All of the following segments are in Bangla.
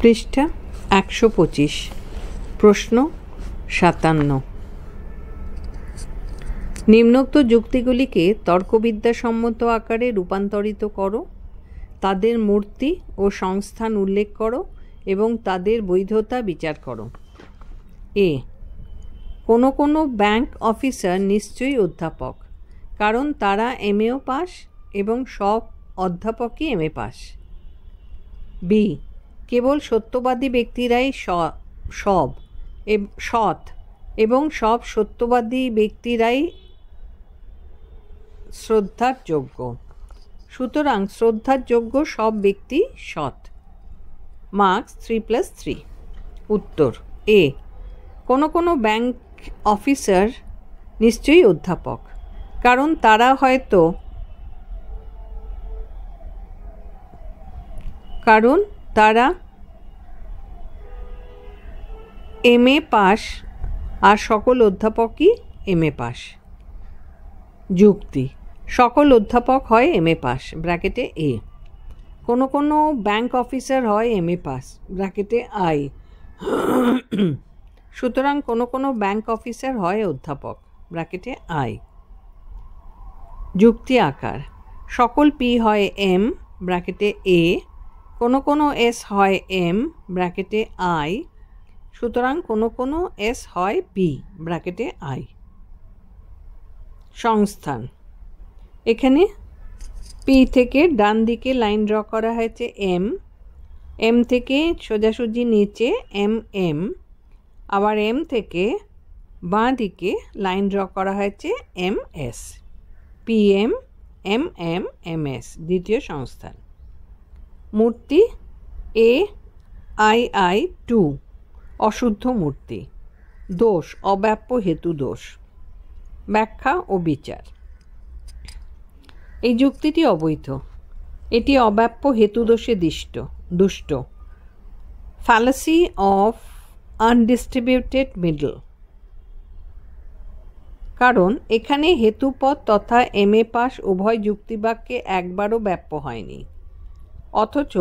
পৃষ্ঠা ১২৫। প্রশ্ন ৫৭। নিম্নোক্ত যুক্তিগুলিকে তর্কবিদ্যাসম্মত আকারে রূপান্তরিত করো। তাদের মূর্তি ও সংস্থান উল্লেখ করো এবং তাদের বৈধতা বিচার করো। এ, কোনো ব্যাংক অফিসার নিশ্চয়ই অধ্যাপক, কারণ তারা এমএও পাস এবং সব অধ্যাপকই এমএ পাস। বি, কেবল সত্যবাদী ব্যক্তিরাই সৎ এবং সব সত্যবাদী ব্যক্তিরাই শ্রদ্ধার যোগ্য, সুতরাং শ্রদ্ধার যোগ্য সব ব্যক্তি সৎ। মার্কস 3+3। উত্তর এ, কোনো ব্যাংক অফিসার নিশ্চয়ই অধ্যাপক, কারণ তারা এমএ পাস আর সকল অধ্যাপকই এমএ পাস। যুক্তি: সকল অধ্যাপক হয় এমএ পাস ব্র্যাকেটে এ, কোনো ব্যাংক অফিসার হয় এমএ পাস ব্র্যাকেটে আই, সুতরাং কোনো ব্যাংক অফিসার হয় অধ্যাপক ব্র্যাকেটে আই। যুক্তি আকার: সকল পি হয় এম ব্র্যাকেটে এ, কোনো এস হয় এম ব্র্যাকেটে আই, সুতরাং কোনো এস হয় পি ব্র্যাকেটে আই। সংস্থান: এখানে পি থেকে ডান দিকে লাইন ড্র করা হয়েছে এম থেকে সোজাসুজি নিচে এম, আবার এম থেকে বাঁ দিকে লাইন ড্র করা হয়েছে এমএস, পিএম এমএস দ্বিতীয় সংস্থান। মূর্তি AI2 অশুদ্ধ মূর্তি। দোষ: অব্যাপ্য হেতু দোষ। ব্যাখ্যা ও বিচার: এই যুক্তিটি অবৈধ। এটি অব্যাপ্য হেতু দোষে দুষ্ট। Fallacy of undistributed middle. কারণ এখানে হেতুপদ তথা এমএ পাস উভয় যুক্তিবাক্যে একবারও ব্যাপ্য হয়নি, অথচ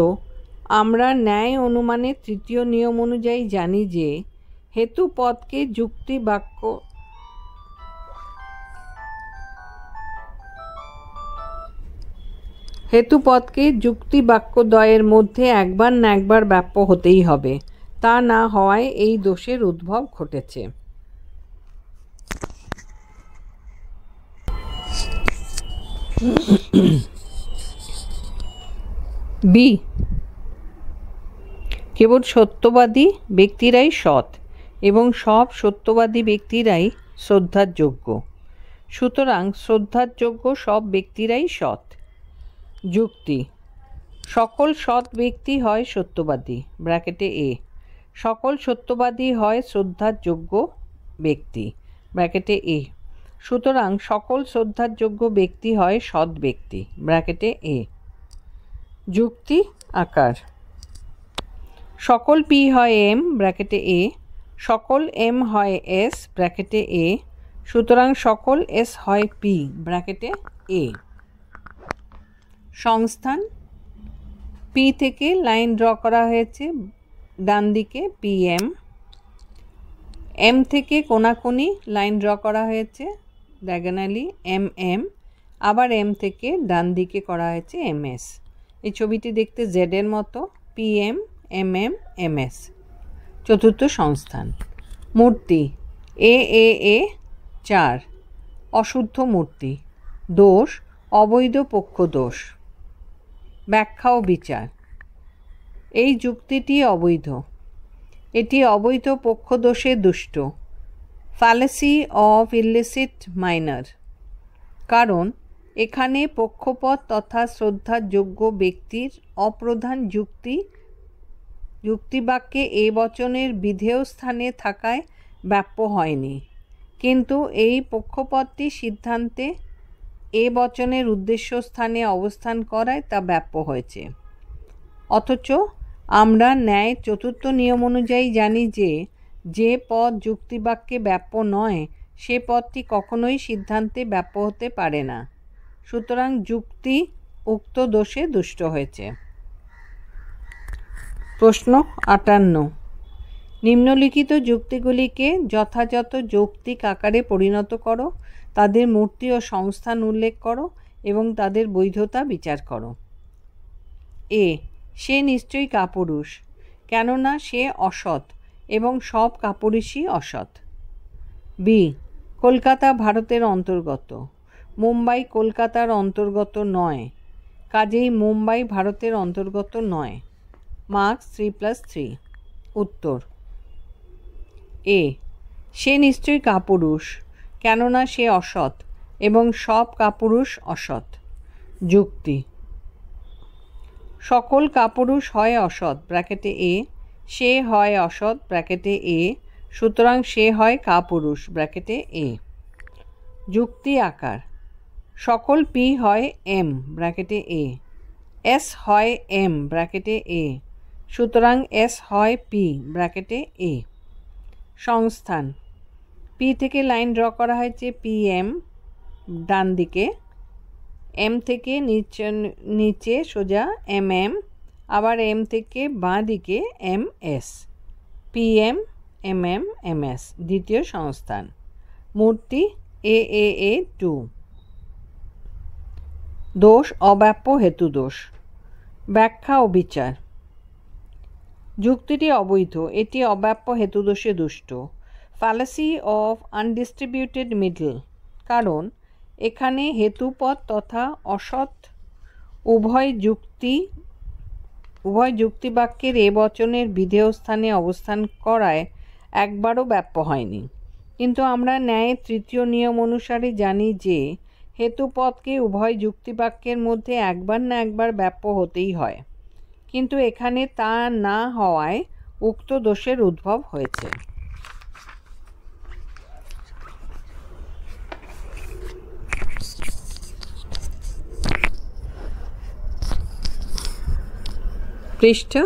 আমরা ন্যায় অনুমানের তৃতীয় নিয়ম অনুযায়ী জানি যে হেতুপদকে যুক্তিবাক্যদ্বয়ের মধ্যে একবার না একবার ব্যাপ্য হতেই হবে। তা না হওয়ায় এই দোষের উদ্ভব ঘটেছে। বি, কেবল সত্যবাদী ব্যক্তিরাই সৎ এবং সব সত্যবাদী ব্যক্তিরাই শ্রদ্ধার যোগ্য, সুতরাং শ্রদ্ধার যোগ্য সব ব্যক্তিরাই সৎ। যুক্তি: সকল সৎ ব্যক্তি হয় সত্যবাদী ব্র্যাকেটে এ, সকল সত্যবাদী হয় শ্রদ্ধার যোগ্য ব্যক্তি ব্র্যাকেটে এ, সুতরাং সকল শ্রদ্ধার যোগ্য ব্যক্তি হয় সৎ ব্যক্তি ব্র্যাকেটে এ। যুক্তি আকার: সকল পি হয় এম ব্র্যাকেটে এ, সকল এম হয় এস ব্র্যাকেটে এ, সুতরাং সকল এস হয় পি ব্র্যাকেটে এ। সংস্থান: পি থেকে লাইন ড্র করা হয়েছে ডান দিকে পিএম, এম থেকে কোনাকুনি লাইন ড্র করা হয়েছে ডায়াগোনালি এম, আবার এম থেকে ডান দিকে করা হয়েছে এমএস। এই ছবিটি দেখতে জেড এর মতো। PM MS. চতুর্থ সংস্থান। মূর্তি এ 4 অশুদ্ধ মূর্তি। দোষ: অবৈধ পক্ষ দোষ। ব্যাখ্যা ও বিচার: এই যুক্তিটি অবৈধ। এটি অবৈধ পক্ষ দোষে দুষ্ট। Fallacy of illicit minor. কারণ এখানে পক্ষপথ তথা শ্রদ্ধার যোগ্য ব্যক্তির অপ্রধান যুক্তিবাক্যে এ বচনের বিধেয় স্থানে থাকায় ব্যাপ্য হয়নি, কিন্তু এই পক্ষপথটি সিদ্ধান্তে এ বচনের উদ্দেশ্য স্থানে অবস্থান করায় তা ব্যাপ্য হয়েছে। অথচ আমরা ন্যায় চতুর্থ নিয়ম অনুযায়ী জানি যে পদ যুক্তিবাক্যে ব্যাপ্য নয় সে পদটি কখনোই সিদ্ধান্তে ব্যাপ্য হতে পারে না, সুতরাং যুক্তি উক্ত দোষে দুষ্ট হয়েছে। প্রশ্ন 58, নিম্নলিখিত যুক্তিগুলিকে যথাযথ যৌক্তিক আকারে পরিণত করো, তাদের মূর্তি ও সংস্থান উল্লেখ করো এবং তাদের বৈধতা বিচার করো। এ, সে নিশ্চয়ই কাপুরুষ, কেননা সে অসৎ এবং সব কাপুরুষই অসৎ। বি, কলকাতা ভারতের অন্তর্গত, মুম্বাই কলকাতার অন্তর্গত নয়, কাজেই মুম্বাই ভারতের অন্তর্গত নয়। মার্কস 3+3। উত্তর, এ, সে নিশ্চয়ই কাপুরুষ, কেননা সে অসৎ এবং সব কাপুরুষ অসৎ। যুক্তি, সকল কাপুরুষ হয় অসৎ ব্র্যাকেটে এ, সে হয় অসৎ ব্র্যাকেটে এ, সুতরাং সে হয় কাপুরুষ ব্র্যাকেটে এ। যুক্তি আকার, সকল পি হয় এম ব্র্যাকেটে এ, এস হয় এম ব্র্যাকেটে এ, সুতরাং এস হয় পি ব্র্যাকেটে এ। সংস্থান, পি থেকে লাইন ড্র করা হয়েছে পি এম ডান দিকে, এম থেকে নিচে সোজা এম এম, আবার এম থেকে বাঁ দিকে M S, P M M M M S. দ্বিতীয় সংস্থান, মূর্তি এ এ এ 2। দোষ অব্যাপ্য হেতু দোষ। ব্যাখ্যা ও বিচার। যুক্তিটি অবৈধ, এটি অব্যাপ্য হেতুদোষে দুষ্ট। ফ্যালাসি অফ আনডিস্ট্রিবিউটেড মিডল, কারণ এখানে হেতুপদ তথা অসৎ উভয় যুক্তিবাক্যের এ বচনের বিধেয় স্থানে অবস্থান করায় একবারও ব্যাপ্য হয়নি। কিন্তু আমরা ন্যায়ের তৃতীয় নিয়ম অনুসারে জানি যে হেতুপদকে উভয় যুক্তিবাক্যের মধ্যে একবার না একবার ব্যাপ্য হতেই হয়, কিন্তু এখানে তা না হওয়ায় উক্ত দোষের উদ্ভব হয়েছে। পৃষ্ঠা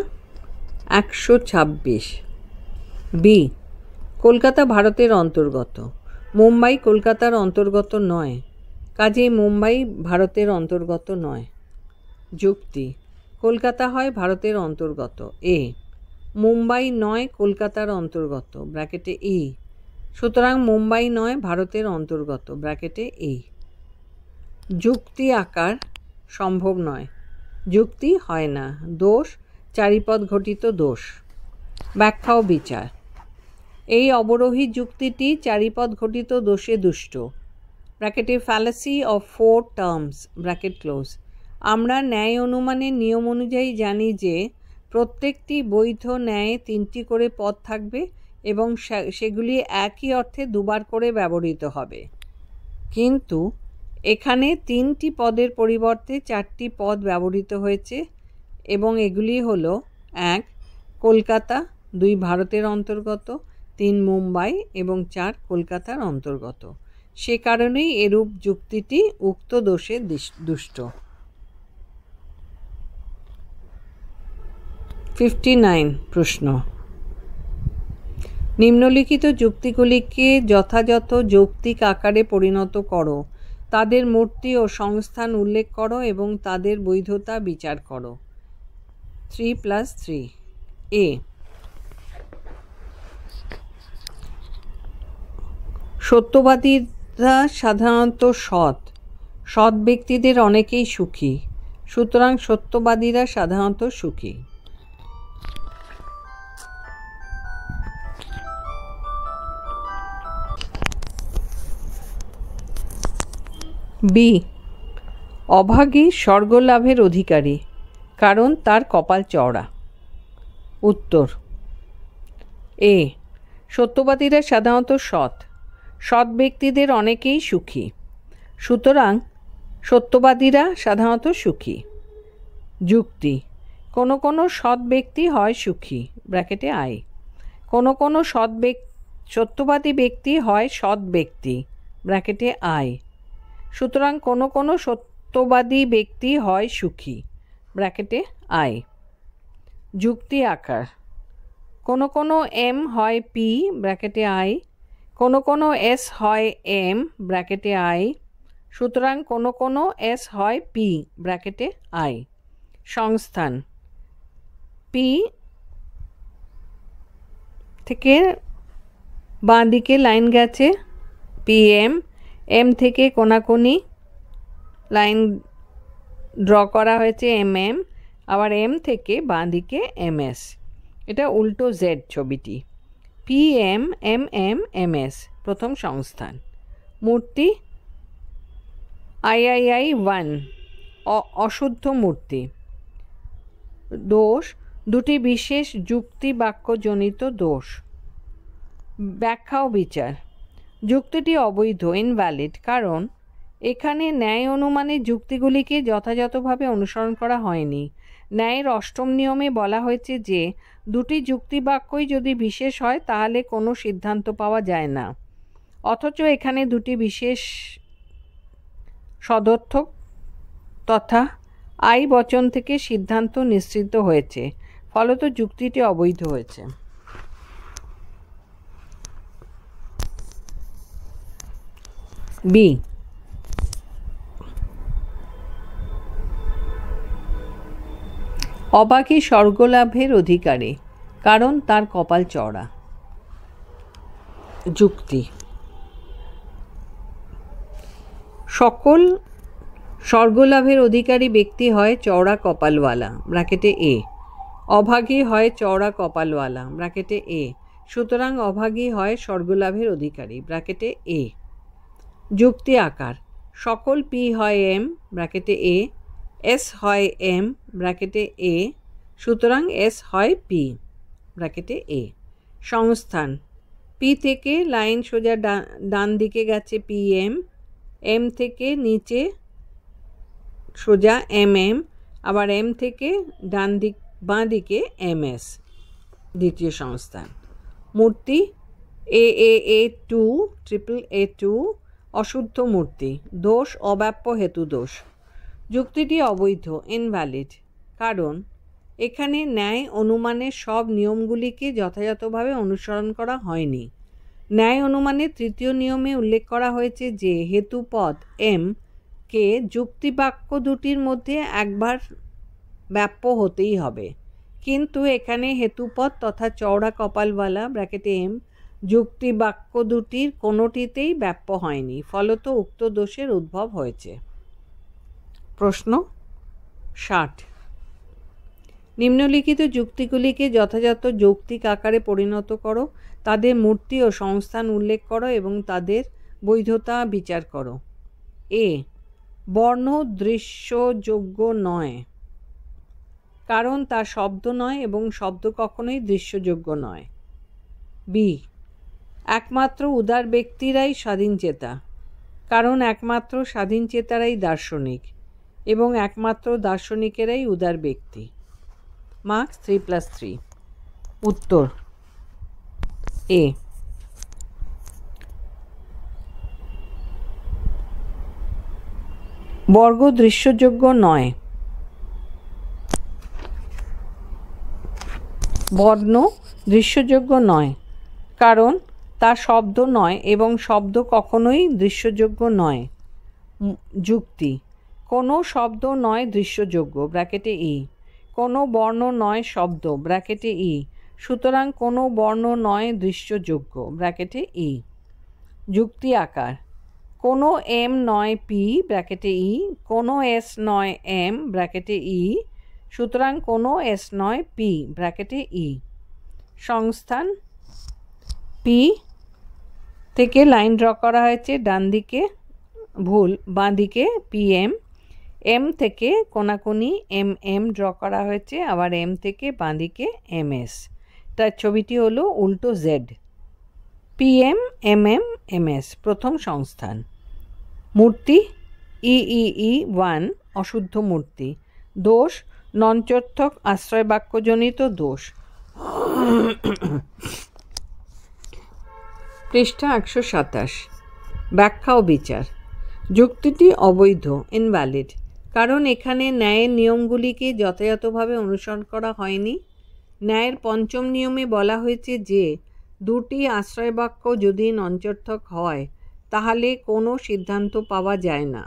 126। বি, কলকাতা ভারতের অন্তর্গত, মুম্বাই কলকাতার অন্তর্গত নয়, কাজেই মুম্বাই ভারতের অন্তর্গত নয়। যুক্তি, কলকাতা হয় ভারতের অন্তর্গত এ, মুম্বাই নয় কলকাতার অন্তর্গত ব্র্যাকেটে ই, সুতরাং মুম্বাই নয় ভারতের অন্তর্গত ব্র্যাকেটে ই। যুক্তি আকার সম্ভব নয়, যুক্তি হয় না, দোষ চারিপদ ঘটিত দোষ। ব্যাখ্যা ও বিচার। এই অবরোহী যুক্তিটি চারিপদ ঘটিত দোষে দুষ্ট ব্র্যাকেটে fallacy of 4 terms bracket close. আমরা ন্যায় অনুমানের নিয়ম অনুযায়ী জানি যে প্রত্যেকটি বৈধ ন্যায়ে 3টি করে পদ থাকবে এবং সেগুলি একই অর্থে দুবার করে ব্যবহৃত হবে, কিন্তু এখানে 3টি পদের পরিবর্তে 4টি পদ ব্যবহৃত হয়েছে এবং এগুলি হলো 1 কলকাতা, 2 ভারতের অন্তর্গত, 3 মুম্বাই এবং 4 কলকাতার অন্তর্গত। সে কারণেই এরূপ যুক্তিটি উক্ত দোষে দুষ্ট। 59 প্রশ্ন, নিম্নলিখিত যুক্তিগুলিকে যথাযথ যৌক্তিক আকারে পরিণত করো, তাদের মূর্তি ও সংস্থান উল্লেখ করো এবং তাদের বৈধতা বিচার করো। 3+3। এ, সত্যবাদীরা সাধারণত সৎ ব্যক্তিদের অনেকেই সুখী, সুতরাং সত্যবাদীরা সাধারণত সুখী। বি, অভাগী স্বর্গলাভের অধিকারী, কারণ তার কপাল চওড়া। উত্তর, এ, সত্যবাদীরা সাধারণত সৎ ব্যক্তিদের অনেকেই সুখী, সুতরাং সত্যবাদীরা সাধারণত সুখী। যুক্তি, কোনো কোনো সৎ ব্যক্তি হয় সুখী ব্র্যাকেটে আই, কোনো কোনো সত্যবাদী ব্যক্তি হয় সৎ ব্যক্তি ব্র্যাকেটে আই, সুতরাং কোনো কোনো সত্যবাদী ব্যক্তি হয় সুখী ব্র্যাকেটে আই। যুক্তি আকার, কোনো কোনো এম হয় পি ব্র্যাকেটে আই, কোনো কোনো এস হয় এম ব্র্যাকেটে আই, সুতরাং কোনো কোনো এস হয় পি ব্র্যাকেটে আই। সংস্থান, পি থেকে বাঁ দিকে লাইন গেছে PM, M থেকে কোনাকুনি লাইন ড্র করা হয়েছে MM, আবার M থেকে বাঁ দিকে MS। এটা উল্টো Z ছবিটি। PM, MM, MS প্রথম সংস্থান। মূর্তি III-1 অশুদ্ধ মূর্তি। দোষ দুটি বিশেষ যুক্তি বাক্যজনিত দোষ। ব্যাখ্যা ও বিচার। যুক্তিটি অবৈধ, ইনভ্যালিড, কারণ এখানে ন্যায় অনুমানের যুক্তিগুলিকে যথাযথভাবে অনুসরণ করা হয়নি। ন্যায়ের অষ্টম নিয়মে বলা হয়েছে যে দুটি যুক্তি বাক্যই যদি বিশেষ হয় তাহলে কোনো সিদ্ধান্ত পাওয়া যায় না, অথচ এখানে দুটি বিশেষ সদর্থক তথা আই বচন থেকে সিদ্ধান্ত নিশ্চিত হয়েছে, ফলত যুক্তিটি অবৈধ হয়েছে। বি, অবাকী স্বর্গলাভের অধিকারী, কারণ তার কপাল চওড়া। যুক্তি, সকল স্বর্গলাভের অধিকারী ব্যক্তি হয় চওড়া কপালওয়ালা, ব্র্যাকেটে A। অভাগী হয় চওড়া কপালওয়ালা, ব্র্যাকেটে A। সুতরাং অভাগী হয় স্বর্গলাভের অধিকারী, ব্র্যাকেটে A। যুক্তি আকার, সকল P হয় M, ব্র্যাকেটে A, S হয় M, ব্র্যাকেটে A, সুতরাং S হয় P, ব্র্যাকেটে A। সংস্থান, P থেকে লাইন সোজা ডান দিকে গেছে PM, M থেকে নিচে সোজা MM, আবার M থেকে বাঁ দিকে MS, দ্বিতীয় সংস্থান। মূর্তি AAA2, AAA2 অশুদ্ধ মূর্তি। দোষ অব্যাপ্য হেতু দোষ। যুক্তিটি অবৈধ, ইনভ্যালিড, কারণ এখানে ন্যায় অনুমানের সব নিয়মগুলিকে যথাযথভাবে অনুসরণ করা হয়নি। ন্যায় অনুমানের তৃতীয় নিয়মে উল্লেখ করা হয়েছে যে হেতুপদ M কে যুক্তিবাক্য দুটির মধ্যে একবার ব্যাপ্য হতেই হবে, কিন্তু এখানে হেতুপদ তথা চওড়া কপালওয়ালা, ব্র্যাকেটে M, যুক্তিবাক্য দুটির কোনোটিতেই ব্যাপ্য হয়নি, ফলত উক্ত দোষের উদ্ভব হয়েছে। প্রশ্ন 60, নিম্নলিখিত যুক্তিগুলিকে যথাযথ যৌক্তিক আকারে পরিণত করো, তাদের মূর্তি ও সংস্থান উল্লেখ করো এবং তাদের বৈধতা বিচার করো। A, বর্ণ দৃশ্যযোগ্য নয়, কারণ তা শব্দ নয় এবং শব্দ কখনোই দৃশ্যযোগ্য নয়। B, একমাত্র উদার ব্যক্তিরাই স্বাধীনচেতা, কারণ একমাত্র স্বাধীনচেতারাই দার্শনিক এবং একমাত্র দার্শনিকেরাই উদার ব্যক্তি। মার্কস 3+3। উত্তর A, বর্গ দৃশ্যযোগ্য নয়, বর্ণ দৃশ্যযোগ্য নয়, কারণ তা শব্দ নয় এবং শব্দ কখনোই দৃশ্যযোগ্য নয়। যুক্তি, কোনো শব্দ নয় দৃশ্যযোগ্য, ব্র্যাকেটে E, কোনো বর্ণ নয় শব্দ, ব্র্যাকেটে E, সুতরাং কোনো বর্ণ নয় দৃশ্যযোগ্য, ব্র্যাকেটে E। যুক্তি আকার, কোনো M নয় P, ব্র্যাকেটে E, কোনো S নয় M, ব্র্যাকেটে E, সুতরাং কোনো S নয় P, ব্র্যাকেটে E। সংস্থান, P থেকে লাইন ড্র করা হয়েছে ডান দিকে, বাঁ দিকে PM, M থেকে কোনাকুনি MM ড্র করা হয়েছে, আবার M থেকে বাঁ দিকে MS। তার ছবিটি হলো উল্টো Z। PM, MM, MS প্রথম সংস্থান। মূর্তি EEE1 অশুদ্ধ মূর্তি। দোষ নঞ্চর্থক আশ্রয় বাক্যজনিত দোষ। পৃষ্ঠা 127। ব্যাখ্যা ও বিচার। যুক্তিটি অবৈধ, ইনভ্যালিড, কারণ এখানে ন্যায়ের নিয়মগুলিকে যথাযথভাবে অনুসরণ করা হয়নি। ন্যায়ের পঞ্চম নিয়মে বলা হয়েছে যে দুটি আশ্রয় বাক্য যদি নঞ্চর্থক হয় তাহলে কোনো সিদ্ধান্ত পাওয়া যায় না,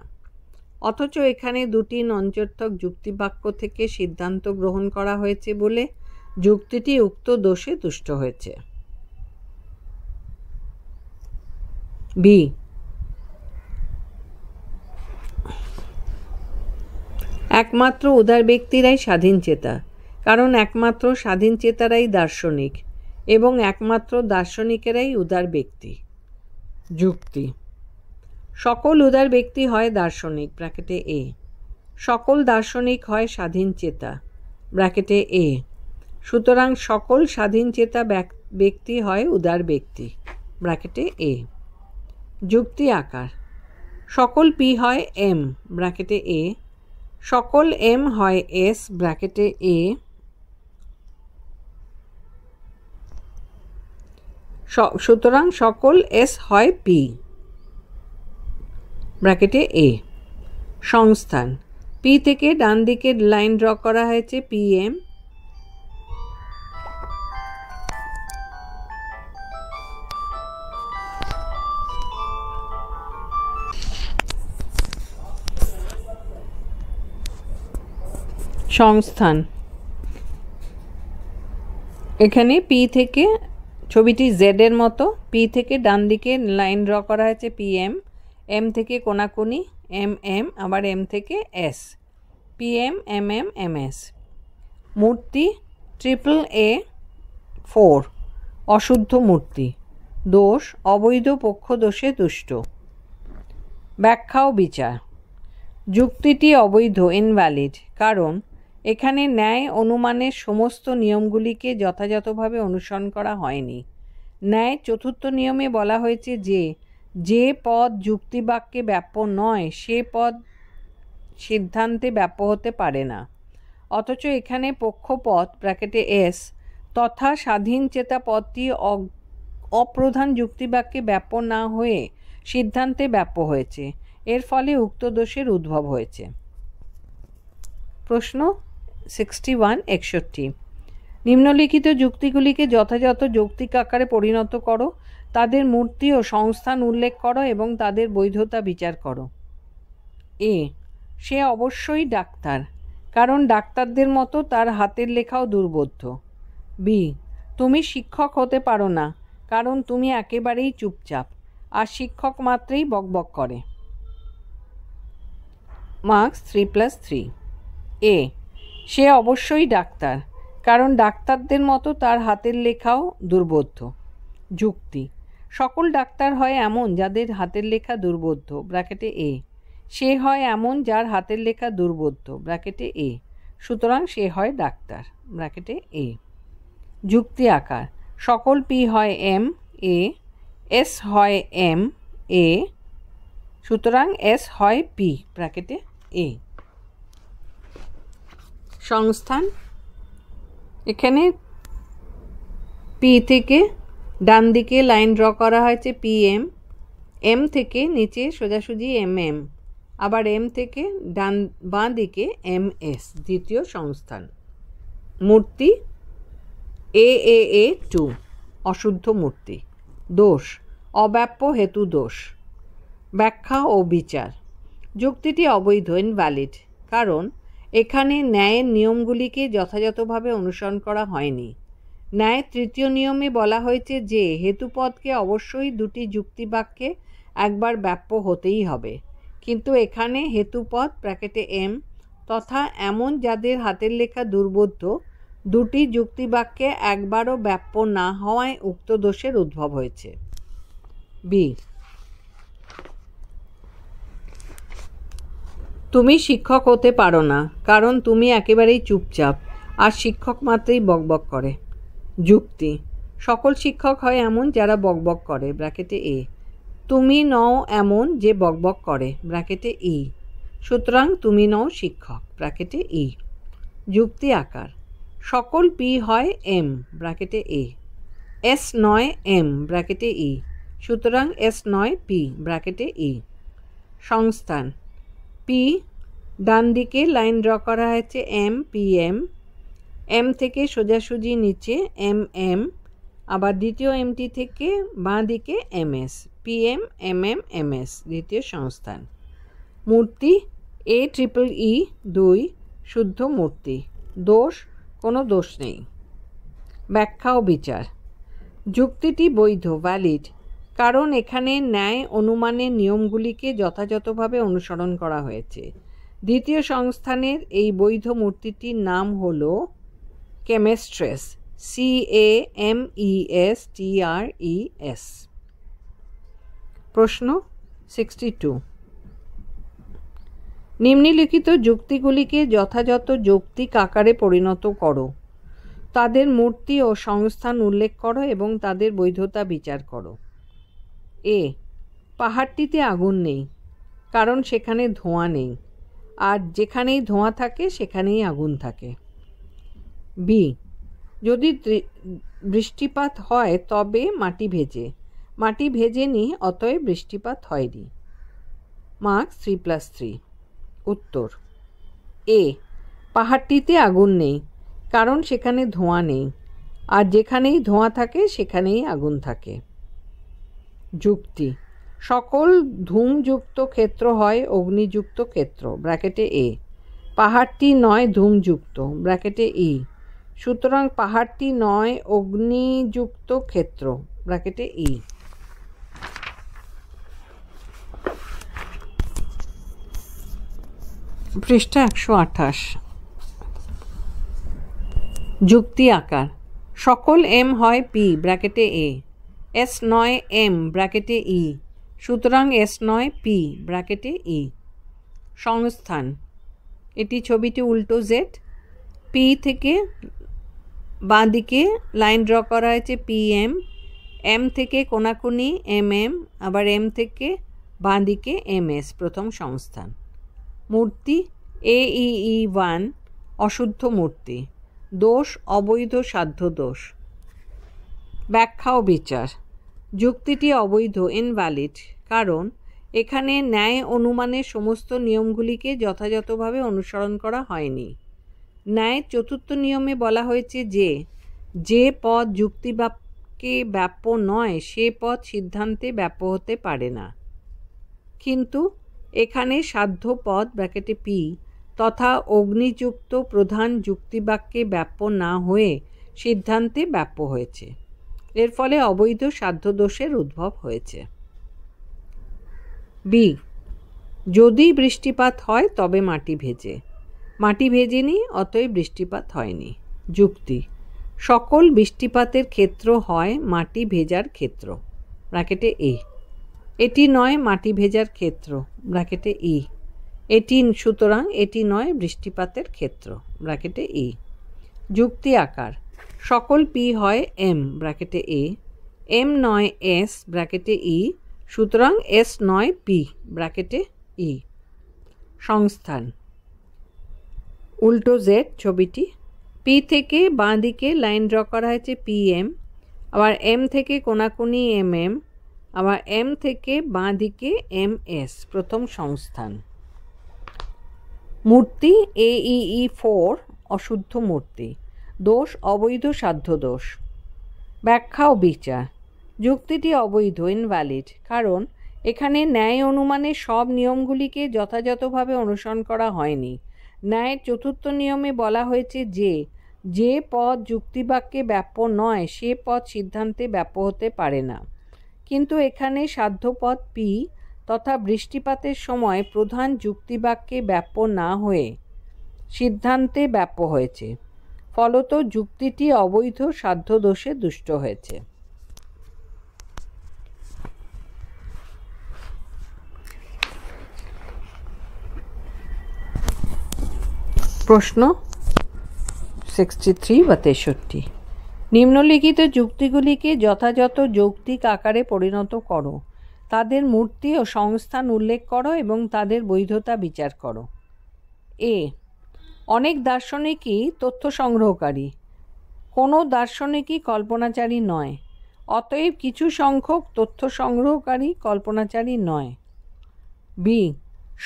অথচ এখানে দুটি নঞ্চর্থক যুক্তিবাক্য থেকে সিদ্ধান্ত গ্রহণ করা হয়েছে বলে যুক্তিটি উক্ত দোষে তুষ্ট হয়েছে। বি, একমাত্র উদার ব্যক্তিরাই স্বাধীন চেতা, কারণ একমাত্র স্বাধীন চেতারাই দার্শনিক এবং একমাত্র দার্শনিকেরাই উদার ব্যক্তি। যুক্তি: সকল উদার ব্যক্তি হয় দার্শনিক ব্র্যাকেটে এ, সকল দার্শনিক হয় স্বাধীন চেতা ব্র্যাকেটে এ, সুতরাং সকল স্বাধীন চেতা ব্যক্তি হয় উদার ব্যক্তি ব্র্যাকেটে এ। যুক্তি আকার: সকল পি হয় এম ব্র্যাকেটে এ, সকল এম হয় এস ব্র্যাকেটে এ, সুতরাং সকল এস হয় পি ব্র্যাকেটে এ। সংস্থান: পি থেকে ডান দিকে লাইন ড্র করা হয়েছে পি এম, সংস্থান এখানে পি থেকে, ছবিটি জেড এর মতো, পি থেকে ডান দিকে লাইন ড্র করা হয়েছে পি এম, এম থেকে কোনাকুনি এম এম, আবার এম থেকে S, P M M M M S. মূর্তি ট্রিপল এ 4, অশুদ্ধ মূর্তি। দোষ অবৈধ পক্ষ দোষে দুষ্ট। ব্যাখ্যা ও বিচার: যুক্তিটি অবৈধ ইনভ্যালিড, কারণ এখানে ন্যায় অনুমানের সমস্ত নিয়মগুলিকে যথাযথভাবে অনুসরণ করা হয়নি। ন্যায় চতুর্থ নিয়মে বলা হয়েছে যে পদ যুক্তিবাক্যে ব্যাপ্য নয় সে পদ সিদ্ধান্তে ব্যাপ্য হতে পারে না, অথচ এখানে পক্ষপদ ব্র্যাকেটে এস তথা স্বাধীন চেতা পদটি অপ্রধান যুক্তিবাক্যে ব্যাপ্য না হয়ে সিদ্ধান্তে ব্যাপ্য হয়েছে, এর ফলে উক্ত দোষের উদ্ভব হয়েছে। প্রশ্ন 61-61, নিম্নলিখিত যুক্তিগুলিকে যথাযথ যৌক্তিক আকারে পরিণত করো, তাদের মূর্তি ও সংস্থান উল্লেখ করো এবং তাদের বৈধতা বিচার করো। এ, সে অবশ্যই ডাক্তার, কারণ ডাক্তারদের মতো তার হাতের লেখাও দুর্বোধ্য। বি, তুমি শিক্ষক হতে পারো না, কারণ তুমি একেবারেই চুপচাপ, আর শিক্ষক মাত্রেই বকবক করে। মার্কস 3+3। এ, সে অবশ্যই ডাক্তার, কারণ ডাক্তারদের মতো তার হাতের লেখাও দুর্বোধ্য। যুক্তি: সকল ডাক্তার হয় এমন যাদের হাতের লেখা দুর্বোধ্য ব্র্যাকেটে এ, সে হয় এমন যার হাতের লেখা দুর্বোধ্য ব্র্যাকেটে এ, সুতরাং সে হয় ডাক্তার ব্র্যাকেটে এ। যুক্তি আকার: সকল পি হয় এম এ, এস হয় এম এ, সুতরাং এস হয় পি ব্র্যাকেটে এ। সংস্থান এখানে পি থেকে ডান দিকে লাইন ড্র করা হয়েছে পি এম, এম থেকে নিচে সোজাসুজি এম এম, আবার এম থেকে বাঁ দিকে এম এস, দ্বিতীয় সংস্থান। মূর্তি এ এ এ 2, অশুদ্ধ মূর্তি। দোষ অব্যাপ্য হেতু দোষ। ব্যাখ্যা ও বিচার: যুক্তিটি অবৈধ ইনভ্যালিড, কারণ এখানে ন্যায়ের নিয়মগুলিকে যথাযথভাবে অনুসরণ করা হয়নি। ন্যায়ের তৃতীয় নিয়মে বলা হয়েছে যে হেতুপদকে অবশ্যই দুটি যুক্তিবাক্যে একবার ব্যাপ্য হতেই হবে, কিন্তু এখানে হেতুপদ ব্র্যাকেটে এম তথা এমন যাদের হাতের লেখা দুর্বোধ্য দুটি যুক্তিবাক্যে একবারও ব্যাপ্য না হওয়ায় উক্ত দোষের উদ্ভব হয়েছে। বি, তুমি শিক্ষক হতে পারো না, কারণ তুমি একেবারেই চুপচাপ, আর শিক্ষক মাত্রই বকবক করে। যুক্তি: সকল শিক্ষক হয় এমন যারা বকবক করে ব্র্যাকেটে এ, তুমি নও এমন যে বকবক করে ব্র্যাকেটে ই, সুতরাং তুমি নও শিক্ষক ব্র্যাকেটে ই। যুক্তি আকার: সকল পি হয় এম ব্র্যাকেটে এ, এস নয় এম ব্র্যাকেটে ই, সুতরাং এস নয় পি ব্র্যাকেটে ই। সংস্থান পি, ডান দিকে লাইন ড্র করা হয়েছে এম পি এম, এম থেকে সোজাসুজি নিচে এম এম, আবার দ্বিতীয় এমটি থেকে বাঁ দিকে M S, P M M M M S, দ্বিতীয় সংস্থান। মূর্তি এ ট্রিপল ই 2, শুদ্ধ মূর্তি। দোষ কোনো দোষ নেই। ব্যাখ্যা ও বিচার: যুক্তিটি বৈধ ভ্যালিড, কারণ এখানে ন্যায় অনুমানের নিয়মগুলিকে যথাযথভাবে অনুসরণ করা হয়েছে। দ্বিতীয় সংস্থানের এই বৈধ মূর্তিটির নাম হল কেমেস্ট্রেস, CAMESTRES। প্রশ্ন 62। নিম্নলিখিত যুক্তিগুলিকে যথাযথ যৌক্তিক আকারে পরিণত করো। তাদের মূর্তি ও সংস্থান উল্লেখ করো এবং তাদের বৈধতা বিচার করো। এ, পাহাড়টিতে আগুন নেই, কারণ সেখানে ধোঁয়া নেই, আর যেখানেই ধোঁয়া থাকে সেখানেই আগুন থাকে। বি, যদি বৃষ্টিপাত হয় তবে মাটি ভেজে, মাটি ভেজেনি, অতএব বৃষ্টিপাত হয়নি। মার্কস 3+3। উত্তর: এ, পাহাড়টিতে আগুন নেই, কারণ সেখানে ধোঁয়া নেই, আর যেখানেই ধোঁয়া থাকে সেখানেই আগুন থাকে। যুক্তি: সকল ধূমযুক্ত ক্ষেত্র হয় অগ্নিযুক্ত ক্ষেত্র, ব্র্যাকেটে এ। পাহাড়টি নয় ধূমযুক্ত, ব্র্যাকেটে ই। সুতরাং পাহাড়টি নয় অগ্নিযুক্ত ক্ষেত্র, ব্র্যাকেটে ই। পৃষ্ঠা 128। যুক্তি আকার: সকল এম হয় পি, ব্র্যাকেটে এ। এস নয় এম, ব্র্যাকেটে ই। সুতরাং এস নয় পি, ব্র্যাকেটে ই। সংস্থান: এটি ছবিটি উল্টো জেড। পি থেকে বাঁ দিকে লাইন ড্র করা হয়েছে PM, এম থেকে কোনাকুনি MM, আবার এম থেকে বাঁ দিকে MS, প্রথম সংস্থান। মূর্তি AEE1 অশুদ্ধ মূর্তি। দোষ অবৈধ সাধ্য দোষ। ব্যাখ্যা ও বিচার: যুক্তিটি অবৈধ, ইনভ্যালিড, কারণ এখানে ন্যায় অনুমানের সমস্ত নিয়মগুলিকে যথাযথভাবে অনুসরণ করা হয়নি। ন্যায়ের চতুর্থ নিয়মে বলা হয়েছে যে পদ যুক্তিবাক্যে ব্যাপ্য নয় সে পদ সিদ্ধান্তে ব্যাপ্য হতে পারে না। কিন্তু এখানে সাধ্য পদ, ব্র্যাকেটে পি, তথা অগ্নিযুক্ত প্রধান যুক্তিবাক্যে ব্যাপ্য না হয়ে সিদ্ধান্তে ব্যাপ্য হয়েছে। এর ফলে অবৈধ সাধ্য দোষের উদ্ভব হয়েছে। বি, যদি বৃষ্টিপাত হয় তবে মাটি ভেজে, মাটি ভেজেনি, অতএব বৃষ্টিপাত হয়নি। যুক্তি: সকল বৃষ্টিপাতের ক্ষেত্র হয় মাটি ভেজার ক্ষেত্র, ব্র্যাকেটে এ। এটি নয় মাটি ভেজার ক্ষেত্র, ব্র্যাকেটে ই। সুতরাং এটি নয় বৃষ্টিপাতের ক্ষেত্র, ব্র্যাকেটে ই। যুক্তি আকার: সকল পি হয় এম, ব্র্যাকেটে এ। এম নয় এস, ব্র্যাকেটে ই। সুতরাং এস নয় পি, ব্র্যাকেটে ই। সংস্থান: উল্টো জেড ছবিটি। পি থেকে বাঁ দিকে লাইন ড্র করা হয়েছে PM, আবার এম থেকে কোনাকুনি MM, আবার এম থেকে বাঁ দিকে MS, প্রথম সংস্থান। মূর্তি AEE4 অশুদ্ধ মূর্তি। দোষ অবৈধ সাধ্য দোষ। ব্যাখ্যা ও বিচার: যুক্তিটি অবৈধ, ইনভ্যালিড, কারণ এখানে ন্যায় অনুমানের সব নিয়মগুলিকে যথাযথভাবে অনুসরণ করা হয়নি। ন্যায়ের চতুর্থ নিয়মে বলা হয়েছে যে পদ যুক্তিবাক্যে ব্যাপ্য নয় সে পদ সিদ্ধান্তে ব্যাপ্য হতে পারে না। কিন্তু এখানে সাধ্যপদ পি তথা বৃষ্টিপাতের সময় প্রধান যুক্তিবাক্যে ব্যাপ্য না হয়ে সিদ্ধান্তে ব্যাপ্য হয়েছে। ফলত যুক্তিটি অবৈধ সাধ্য দোষে দুষ্ট হয়েছে। প্রশ্ন 63 বা 63। নিম্নলিখিত যুক্তিগুলিকে যথাযথ যৌক্তিক আকারে পরিণত করো। তাদের মূর্তি ও সংস্থান উল্লেখ করো এবং তাদের বৈধতা বিচার করো। এ, অনেক দার্শনিকই তথ্য সংগ্রহকারী, কোনো দার্শনিকই কল্পনাচারী নয়, অতএব কিছু সংখ্যক তথ্য সংগ্রহকারী কল্পনাচারী নয়। বি,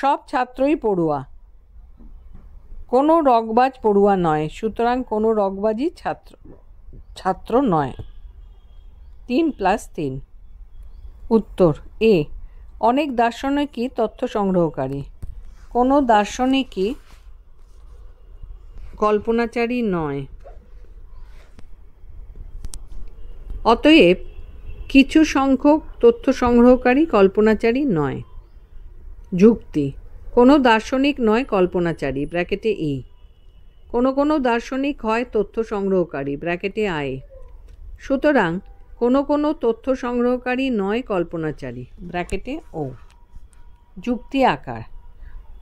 সব ছাত্রই পড়ুয়া, কোনো রগবাজ পড়ুয়া নয়, সুতরাং কোনো রগবাজই ছাত্র নয়। 3+3। উত্তর: এ, অনেক দার্শনিকই তথ্য সংগ্রহকারী, কোনো দার্শনিকই কল্পনাচারী নয়, অতএব কিছু সংখ্যক তথ্য সংগ্রহকারী কল্পনাচারী নয়। যুক্তি: কোনো দার্শনিক নয় কল্পনাচারী ব্র্যাকেটে ই। কোনো দার্শনিক হয় তথ্য সংগ্রহকারী ব্র্যাকেটে আই। সুতরাং কোনো তথ্য সংগ্রহকারী নয় কল্পনাচারী ব্র্যাকেটে ও। যুক্তি আকার: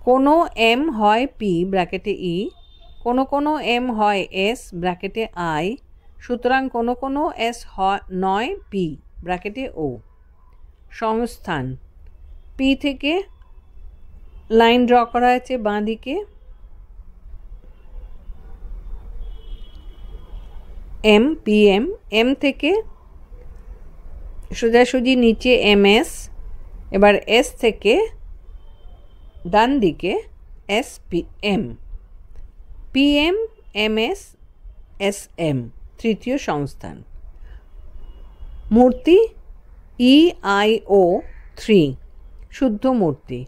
কোনো এম হয় পি ব্র্যাকেটে ই, কোনো এম হয় এস ব্র্যাকেটে আই। সুতরাং কোনো এস নয় পি ব্র্যাকেটে ও। সংস্থান: পি থেকে লাইন ড্র করা আছে বাঁ দিকে, এম পি এম থেকে সোজাসুজি নিচে এম এস, এবার এস থেকে ডান দিকে S P M, M S S M তৃতীয় সংস্থান। মূর্তি EIO 3 শুদ্ধ মূর্তি।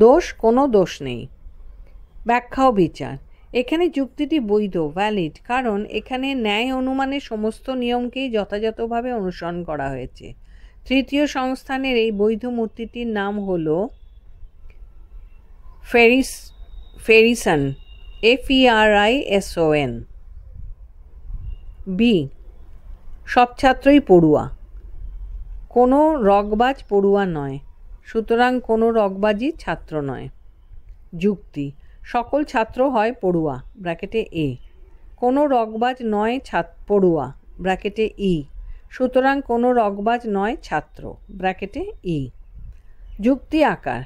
দোষ: কোনো দোষ নেই। ব্যাখ্যা ও বিচার: এখানে যুক্তিটি বৈধ ভ্যালিড, কারণ এখানে ন্যায় অনুমানের সমস্ত নিয়মকেই যথাযথভাবে অনুসরণ করা হয়েছে। তৃতীয় সংস্থানের এই বৈধ মূর্তিটির নাম হল ফেরিসন FERISON। বি: সব ছাত্রই পড়ুয়া। কোনো রগবাজ পড়ুয়া নয়, সুতরাং কোনো রগবাজি ছাত্র নয়। যুক্তি: সকল ছাত্র হয় পড়ুয়া ব্র্যাকেটে এ, কোনো রগবাজ নয় পড়ুয়া ব্র্যাকেটে ই, সুতরাং কোনো রগবাজ নয় ছাত্র ব্র্যাকেটে ই। যুক্তি আকার: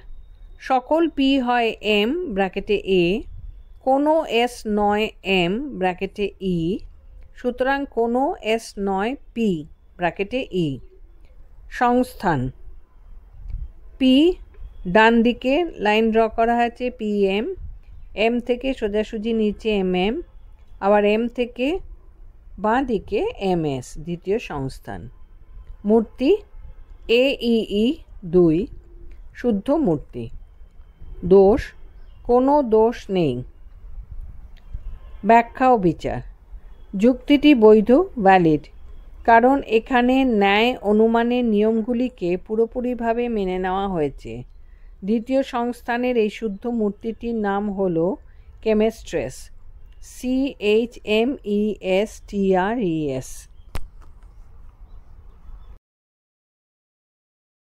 সকল পি হয় এম ব্র্যাকেটে এ, কোনো এস নয় এম ব্র্যাকেটে ই, সুতরাং কোনো এস নয় পি ব্র্যাকেটে ই। সংস্থান: পি ডান দিকে লাইন ড্র করা হয়েছে PM, এম থেকে সোজাসুজি নিচে MM, আবার এম থেকে বাঁ দিকে MS দ্বিতীয় সংস্থান। মূর্তি AEE 2 শুদ্ধ মূর্তি। দোষ: কোনো দোষ নেই। ব্যাখ্যা ও বিচার: যুক্তিটি বৈধ ভ্যালিড, কারণ এখানে ন্যায় অনুমানের নিয়মগুলিকে পুরোপুরিভাবে মেনে নেওয়া হয়েছে। দ্বিতীয় সংস্থানের এই শুদ্ধ মূর্তিটির নাম হল কেমেস্ট্রেস CHMESTRES।